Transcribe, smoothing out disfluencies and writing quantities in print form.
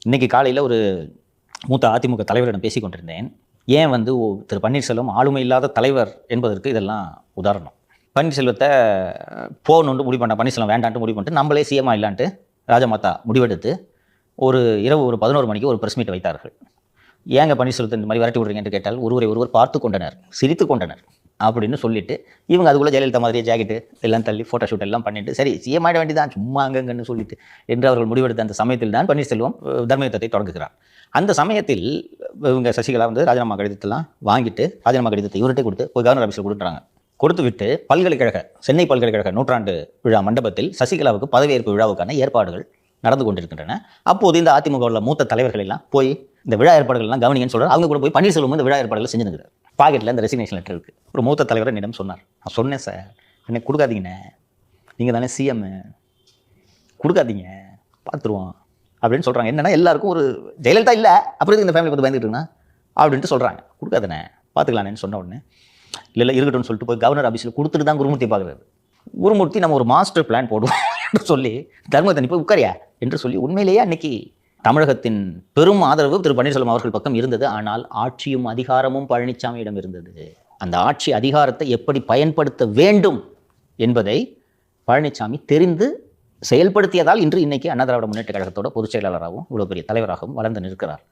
இன்னைக்கு காலையில் ஒரு மூத்த அதிமுக தலைவரிடம் பேசி கொண்டிருந்தேன். ஏன் திரு பன்னீர்செல்வம் ஆளுமை இல்லாத தலைவர் என்பதற்கு இதெல்லாம் உதாரணம். பன்னீர்செல்வத்தை போகணுன்ட்டு முடிவு பண்ண, பன்னீர்செல்வம் வேண்டான்ட்டு முடிவு பண்ணிட்டு நம்மளே சிஎம் இல்லான்ட்டு ராஜமாதா முடிவெடுத்து இரவு 11 மணிக்கு ஒரு பிரஸ் மீட் வைத்தார்கள். ஏங்க பன்னீர்செல்வத்தை இந்த மாதிரி விரட்டி விடுறீங்க என்று கேட்டால் ஒருவர் பார்த்து கொண்டனர், சிரித்து கொண்டனர் அப்படின்னு சொல்லிட்டு இவங்க அதுக்குள்ளே ஜெயலலிதா மாதிரியே ஜாக்கெட்டு எல்லாம் தள்ளி ஃபோட்டோ ஷூட் எல்லாம் பண்ணிட்டு சரி சிஎம் ஆகிட வேண்டியதான் சும்மா அங்கங்கன்னு சொல்லிட்டு என்று அவர்கள் முடிவெடுத்த அந்த சமயத்தில் தான் பன்னீர்செல்வம் தர்மயுத்தத்தை தொடங்குகிறார். அந்த சமயத்தில் இவங்க சசிகலா ராஜினாமா கடிதத்தெல்லாம் வாங்கிட்டு ராஜினாமா கடிதத்தை இவர்கிட்ட கொடுத்து போய் கவர்னர் ஆஃபீஸில் கொடுத்துறாங்க. கொடுத்து விட்டு சென்னை பல்கலைக்கழக நூற்றாண்டு விழா மண்டபத்தில் சசிகலாவுக்கு பதவியேற்பு விழாவுக்கான ஏற்பாடுகள் நடந்து கொண்டிருக்கின்றன. அப்போது இந்த அதிமுக மூத்த தலைவர்கள் எல்லாம் போய் இந்த விழா ஏற்பாடுகள்லாம் கவனிங்கன்னு சொல்கிறார். அவங்க கூட போய் பன்னீர்செல்வம் இந்த விழா ஏற்பாடுகள் செஞ்சுருக்கிறார். பாக்கெட்டில் இந்த ரெசிக்னேஷன் லெட்டர் இருக்குது. ஒரு மூத்த தலைவர் என்னிடம் சொன்னார். நான் சொன்னேன், சார் என்னை கொடுக்காதீங்கண்ணே, நீங்கள் தானே சிஎம், கொடுக்காதீங்க பார்த்துருவோம் அப்படின்னு சொல்கிறாங்க. என்னென்னா எல்லாருக்கும் ஒரு ஜெயலலிதா இல்லை அப்புறம் இந்த ஃபேமிலி பார்த்து பயந்துட்டுருங்கண்ணா அப்படின்ட்டு சொல்கிறாங்க. கொடுக்காதண்ணே பார்த்துக்கலானேன்னு சொன்ன உடனே இல்லை இருக்கட்டும்னு சொல்லிட்டு போய் கவர்னர் ஆஃபீஸில் கொடுத்துட்டு தான் குருமூர்த்தி பார்க்குறாரு. குருமூர்த்தி நம்ம ஒரு மாஸ்டர் பிளான் போடுவோம் என்று சொல்லி தர்மத்தை போய் உட்காரியா என்று சொல்லி உண்மையிலேயே அன்னைக்கு தமிழகத்தின் பெரும் ஆதரவு திரு பன்னீர்செல்வம் அவர்கள் பக்கம் இருந்தது. ஆனால் ஆட்சியும் அதிகாரமும் பழனிசாமியிடம் இருந்தது. அந்த ஆட்சி அதிகாரத்தை எப்படி பயன்படுத்த வேண்டும் என்பதை பழனிசாமி தெரிந்து செயல்படுத்தியதால் இன்னைக்கு அண்ணா திராவிட முன்னேற்ற கழகத்தோட பொதுச் செயலாளராகவும் இவ்வளவு பெரிய தலைவராகவும் வளர்ந்து நிற்கிறார்.